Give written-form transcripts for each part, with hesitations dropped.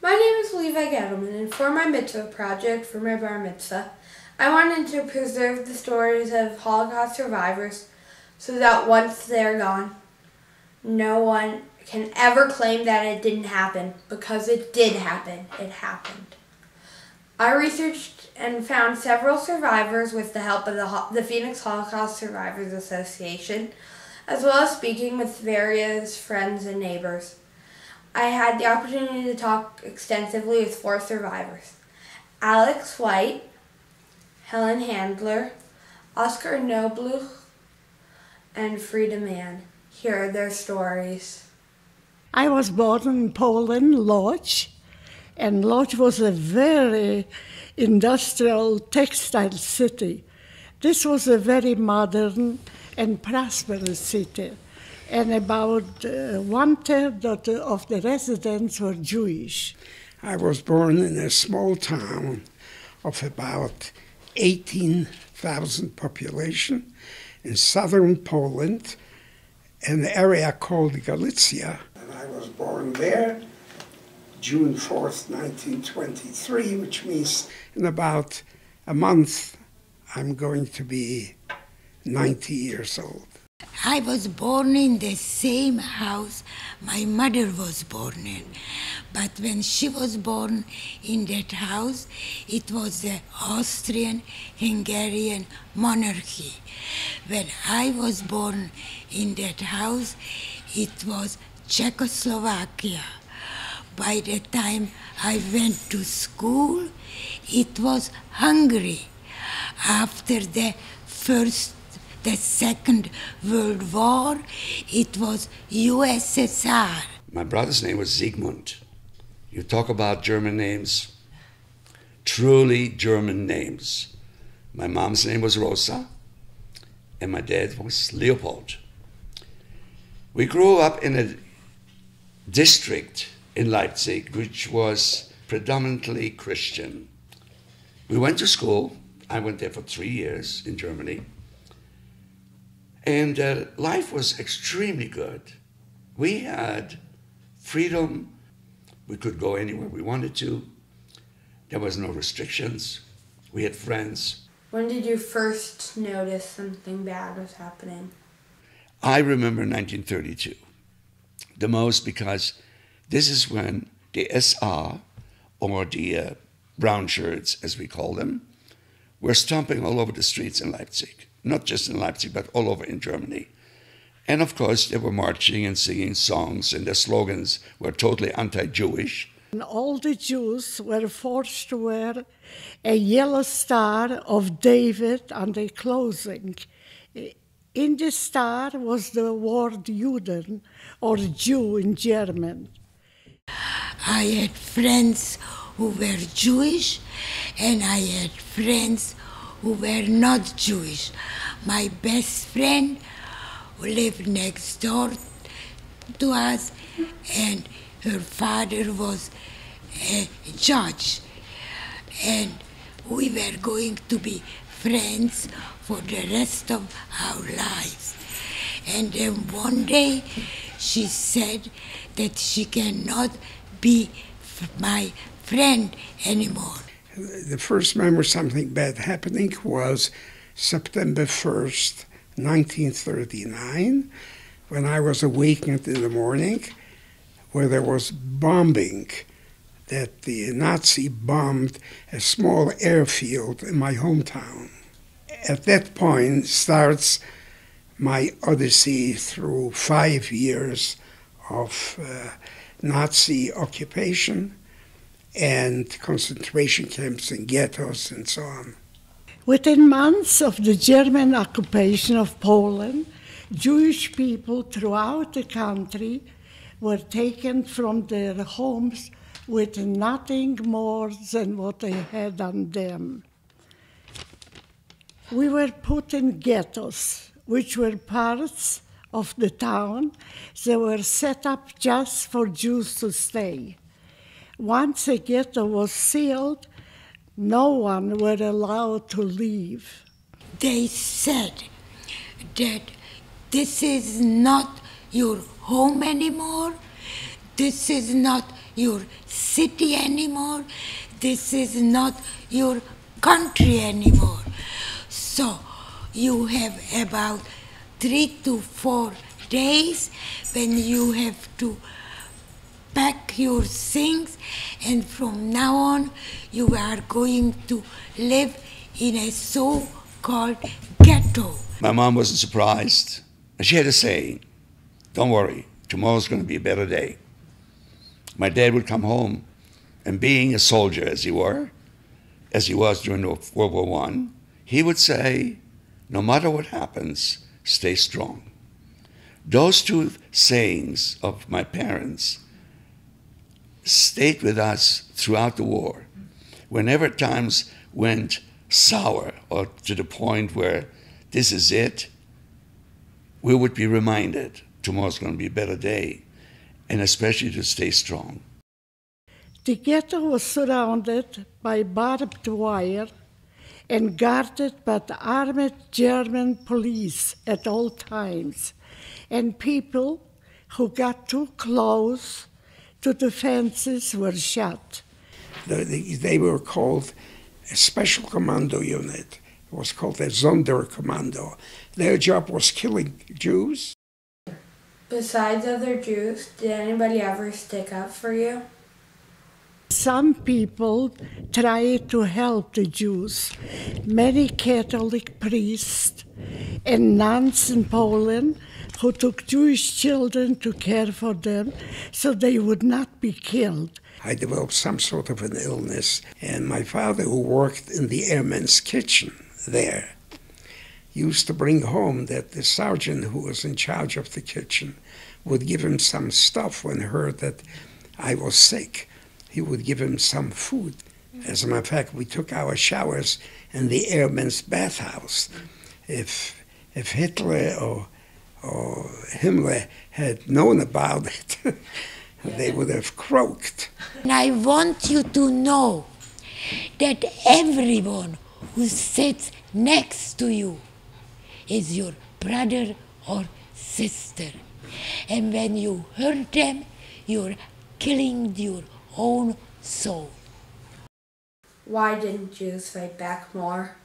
My name is Levi Gettleman, and for my mitzvah project, for my bar mitzvah, I wanted to preserve the stories of Holocaust survivors so that once they're gone, no one can ever claim that it didn't happen, because it did happen. It happened. I researched and found several survivors with the help of the Phoenix Holocaust Survivors Association, as well as speaking with various friends and neighbors. I had the opportunity to talk extensively with 4 survivors: Alex White, Helen Handler, Oscar Nobluch, and Frida Mann. Here are their stories. I was born in Poland, Łódź, and Łódź was a very industrial textile city. This was a very modern and prosperous city, and about 1/3 of the residents were Jewish. I was born in a small town of about 18,000 population in southern Poland, an area called Galicia. And I was born there June 4th, 1923, which means in about a month I'm going to be 90 years old. I was born in the same house my mother was born in. But when she was born in that house, it was the Austrian-Hungarian monarchy. When I was born in that house, it was Czechoslovakia. By the time I went to school, it was Hungary. After the Second World War, it was USSR. My brother's name was Sigmund. You talk about German names, truly German names. My mom's name was Rosa, and my dad was Leopold. We grew up in a district in Leipzig which was predominantly Christian. We went to school. I went there for 3 years in Germany. And life was extremely good. We had freedom. We could go anywhere we wanted to. There was no restrictions. We had friends. When did you first notice something bad was happening? I remember 1932 the most, because this is when the SA, or the brown shirts as we call them, were stomping all over the streets in Leipzig. Not just in Leipzig, but all over in Germany. And of course, they were marching and singing songs, and their slogans were totally anti-Jewish. And all the Jews were forced to wear a yellow star of David on their clothing. In the star was the word Juden, or Jew in German. I had friends who were Jewish, and I had friends who were not Jewish. My best friend who lived next door to us, and her father was a judge. And we were going to be friends for the rest of our lives. And then one day she said that she cannot be my friend anymore. The first memory of something bad happening was September 1st, 1939, when I was awakened in the morning, where there was bombing, that the Nazi bombed a small airfield in my hometown. At that point starts my odyssey through 5 years of Nazi occupation and concentration camps and ghettos and so on. Within months of the German occupation of Poland, Jewish people throughout the country were taken from their homes with nothing more than what they had on them. We were put in ghettos, which were parts of the town that were set up just for Jews to stay. Once a ghetto was sealed, no one were allowed to leave. They said that this is not your home anymore, this is not your city anymore. This is not your country anymore. So you have about 3 to 4 days when you have to pack your things, and from now on you are going to live in a so-called ghetto. My mom wasn't surprised. She had a saying, don't worry, tomorrow's going to be a better day. My dad would come home, and being a soldier as he was during World War I, he would say, no matter what happens, stay strong. Those two sayings of my parents stayed with us throughout the war. Whenever times went sour or to the point where this is it, we would be reminded tomorrow's going to be a better day, and especially to stay strong. The ghetto was surrounded by barbed wire and guarded by the armed German police at all times. And people who got too close to the fences were shot. They were called a special commando unit. It was called a Sonderkommando. Their job was killing Jews. Besides other Jews, did anybody ever stick up for you? Some people tried to help the Jews. Many Catholic priests and nuns in Poland who took Jewish children to care for them so they would not be killed. I developed some sort of an illness, and my father, who worked in the airman's kitchen there, used to bring home that the sergeant who was in charge of the kitchen would give him some stuff when he heard that I was sick. He would give him some food. As a matter of fact, we took our showers in the airman's bathhouse. If Hitler or Himmler had known about it, they would have croaked. And I want you to know that everyone who sits next to you is your brother or sister. And when you hurt them, you're killing your own soul. Why didn't Jews fight back more?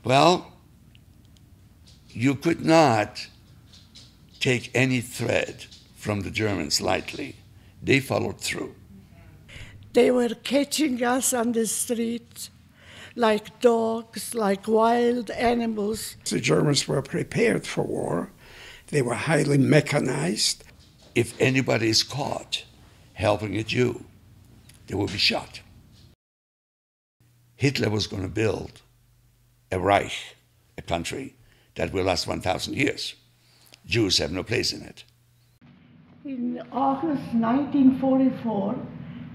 Well, you could not take any threat from the Germans lightly. They followed through. They were catching us on the street like dogs, like wild animals. The Germans were prepared for war. They were highly mechanized. If anybody is caught helping a Jew, they will be shot. Hitler was going to build a Reich, a country that will last 1,000 years. Jews have no place in it. In August 1944,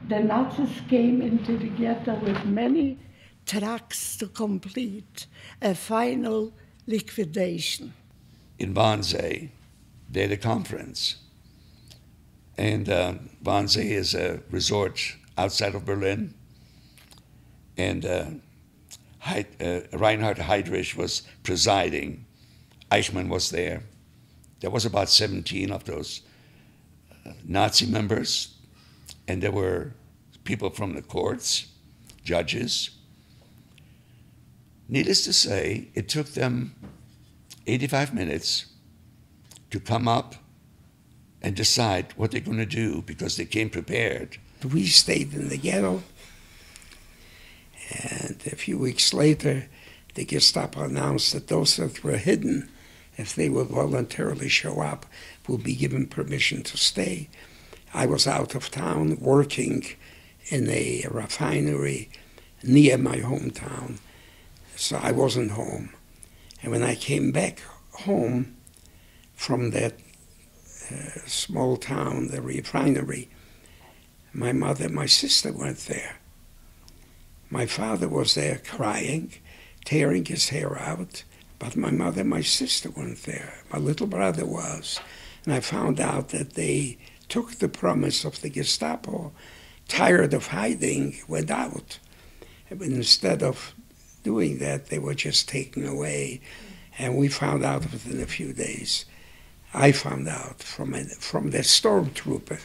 the Nazis came into the ghetto with many trucks to complete a final liquidation. In Wannsee, they had a conference. And Wannsee is a resort outside of Berlin. And Reinhard Heydrich was presiding. Eichmann was there. There was about 17 of those Nazi members. And there were people from the courts, judges. Needless to say, it took them 85 minutes to come up and decide what they're going to do because they came prepared. We stayed in the ghetto, and a few weeks later, the Gestapo announced that those that were hidden, if they would voluntarily show up, would be given permission to stay. I was out of town working in a refinery near my hometown, so I wasn't home. And when I came back home from that small town, the refinery, my mother and my sister weren't there. My father was there crying, tearing his hair out, but my mother and my sister weren't there. My little brother was. And I found out that they took the promise of the Gestapo, tired of hiding, went out. But instead of doing that, they were just taken away. And we found out within a few days. I found out from the stormtrooper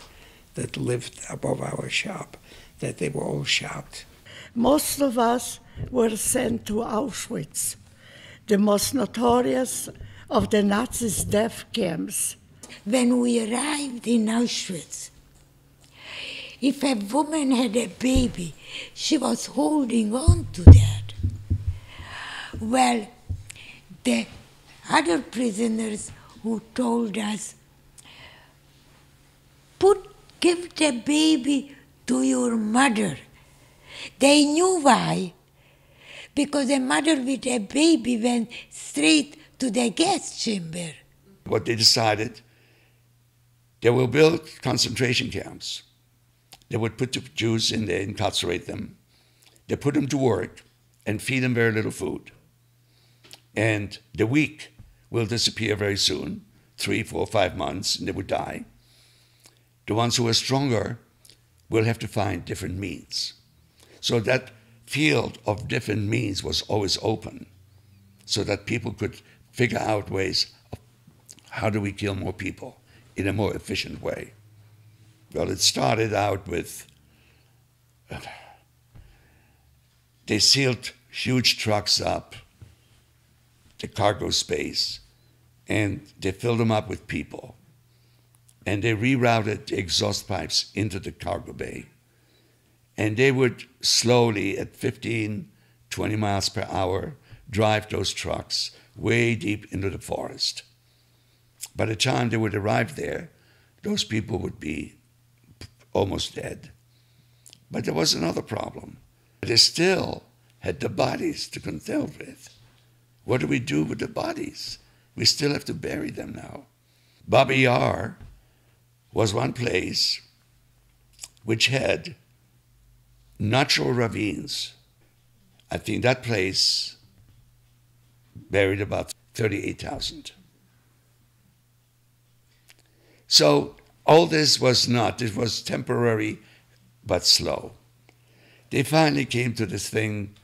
that lived above our shop, that they were all shot. Most of us were sent to Auschwitz, the most notorious of the Nazis' death camps. When we arrived in Auschwitz, if a woman had a baby, she was holding on to that. Well, the other prisoners who told us, give the baby to your mother. They knew why. Because a mother with a baby went straight to the gas chamber. What they decided, they will build concentration camps. They would put the Jews in there, incarcerate them. They put them to work and feed them very little food. And the weak will disappear very soon, 3, 4, 5 months, and they would die. The ones who are stronger will have to find different means. So that field of different means was always open, so that people could figure out ways of how do we kill more people in a more efficient way. Well, it started out with, they sealed huge trucks up, the cargo space, and they filled them up with people. And they rerouted the exhaust pipes into the cargo bay. And they would slowly, at 15, 20 miles per hour, drive those trucks way deep into the forest. By the time they would arrive there, those people would be almost dead. But there was another problem. They still had the bodies to contend with. What do we do with the bodies? We still have to bury them now. Babi Yar was one place which had natural ravines. I think that place buried about 38,000. So all this was not, it was temporary but slow. They finally came to this thing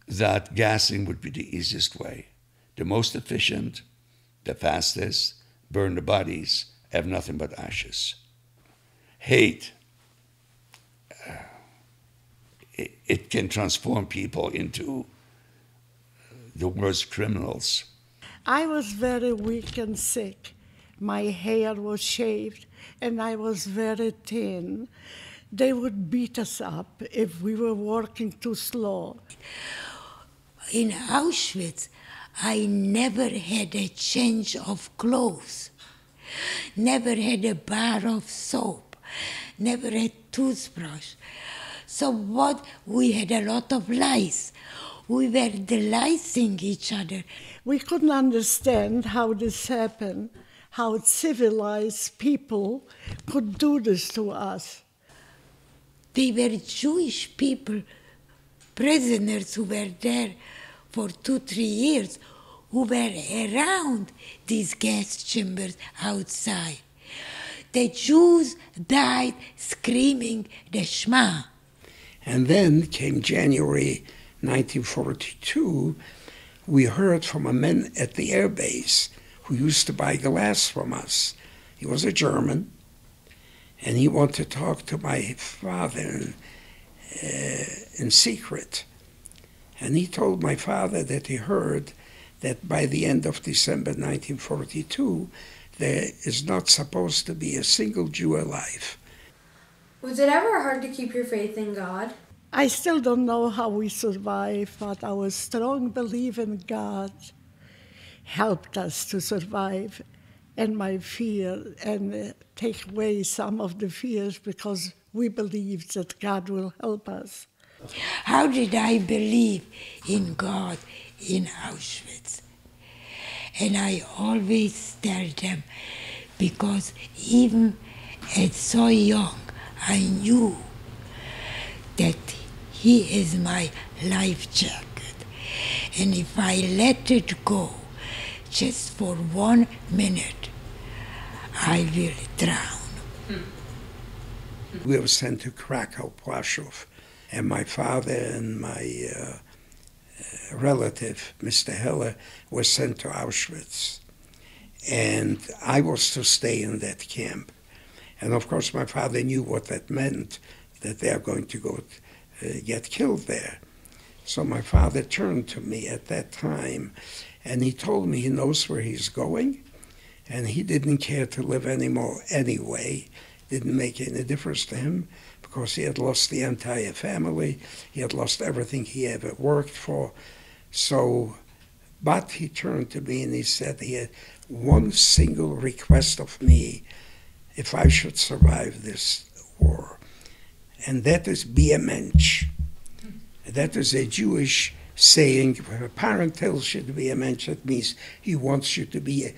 that gassing would be the easiest way, the most efficient, the fastest, burn the bodies, have nothing but ashes. Hate, it can transform people into the worst criminals. I was very weak and sick. My hair was shaved and I was very thin. They would beat us up if we were working too slow. In Auschwitz, I never had a change of clothes, never had a bar of soap, never had toothbrush. So we had a lot of lice. We were delicing each other. We couldn't understand how this happened, how civilized people could do this to us. They were Jewish people, prisoners who were there for 2-3 years, who were around these gas chambers outside. The Jews died screaming the Shema. And then came January 1942, we heard from a man at the air base who used to buy glass from us. He was a German, and he wanted to talk to my father in secret. And he told my father that he heard that by the end of December 1942, there is not supposed to be a single Jew alive. Was it ever hard to keep your faith in God? I still don't know how we survived, but our strong belief in God helped us to survive, and my fear, and take away some of the fears because we believed that God will help us. How did I believe in God in Auschwitz? And I always tell them, because even at so young, I knew that He is my life jacket. And if I let it go just for 1 minute, I will drown. We were sent to Krakow, Plaszow, and my father and my relative, Mr. Heller, were sent to Auschwitz. And I was to stay in that camp. And of course, my father knew what that meant, that they are going to go get killed there. So my father turned to me at that time, and he told me he knows where he's going, and he didn't care to live anymore anyway. Didn't make any difference to him, because he had lost the entire family. He had lost everything he ever worked for. So, but he turned to me and he said he had one single request of me if I should survive this war, and that is be a mensch. That is a Jewish saying. If a parent tells you to be a mensch, that means he wants you to be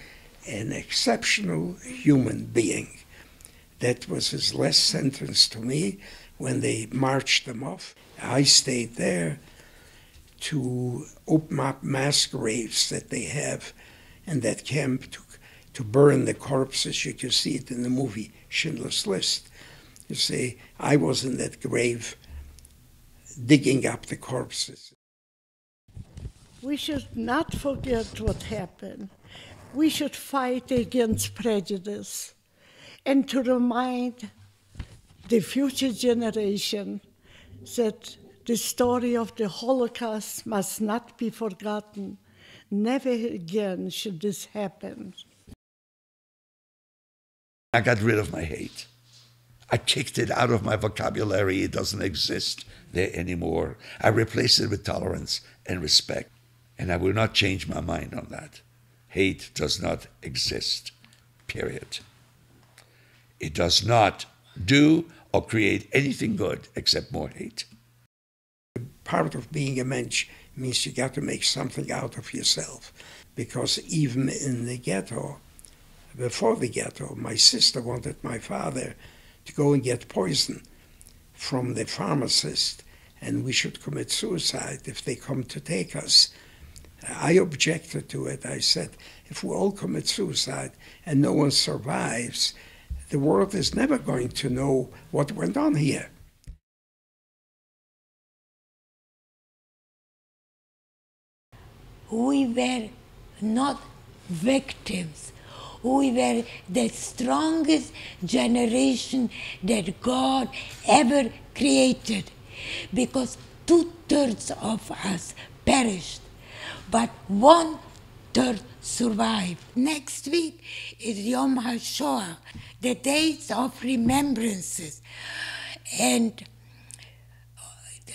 an exceptional human being. That was his last sentence to me when they marched them off. I stayed there to open up mass graves that they have in that camp, to burn the corpses. You can see it in the movie Schindler's List. You see, I was in that grave digging up the corpses. We should not forget what happened. We should fight against prejudice and to remind the future generation that the story of the Holocaust must not be forgotten. Never again should this happen. I got rid of my hate. I kicked it out of my vocabulary. It doesn't exist there anymore. I replaced it with tolerance and respect. And I will not change my mind on that. Hate does not exist, period. It does not do or create anything good except more hate. Part of being a mensch means you got to make something out of yourself. Because even in the ghetto, before the ghetto, my sister wanted my father to go and get poison from the pharmacist, and we should commit suicide if they come to take us. I objected to it. I said, if we all commit suicide and no one survives, the world is never going to know what went on here. We were not victims. We were the strongest generation that God ever created, because 2/3 of us perished, but 1/3 survived. Next week is Yom HaShoah, the days of remembrances, and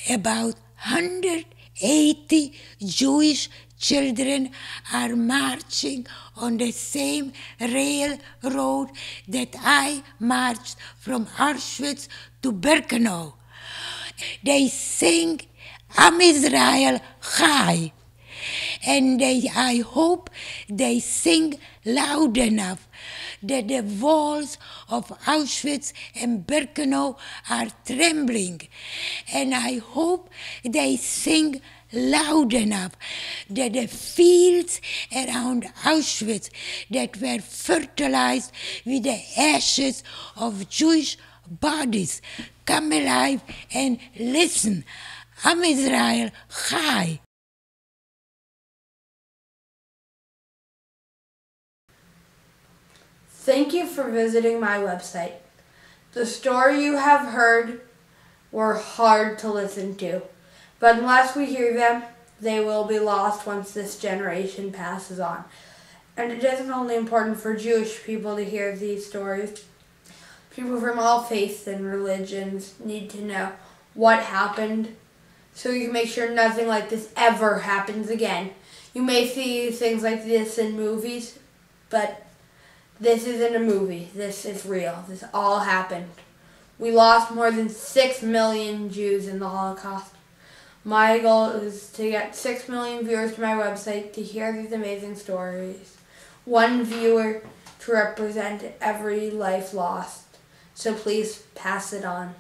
about 180 Jewish children are marching on the same railroad that I marched from Auschwitz to Birkenau. They sing Am Israel Chai, and I hope they sing loud enough that the walls of Auschwitz and Birkenau are trembling, and I hope they sing loud enough that the fields around Auschwitz that were fertilized with the ashes of Jewish bodies come alive and listen. Am Israel Chai. Thank you for visiting my website. The story you have heard were hard to listen to, but unless we hear them, they will be lost once this generation passes on. And it isn't only important for Jewish people to hear these stories. People from all faiths and religions need to know what happened so you can make sure nothing like this ever happens again. You may see things like this in movies, but this isn't a movie. This is real. This all happened. We lost more than 6 million Jews in the Holocaust. My goal is to get 6 million viewers to my website to hear these amazing stories. One viewer to represent every life lost. So please pass it on.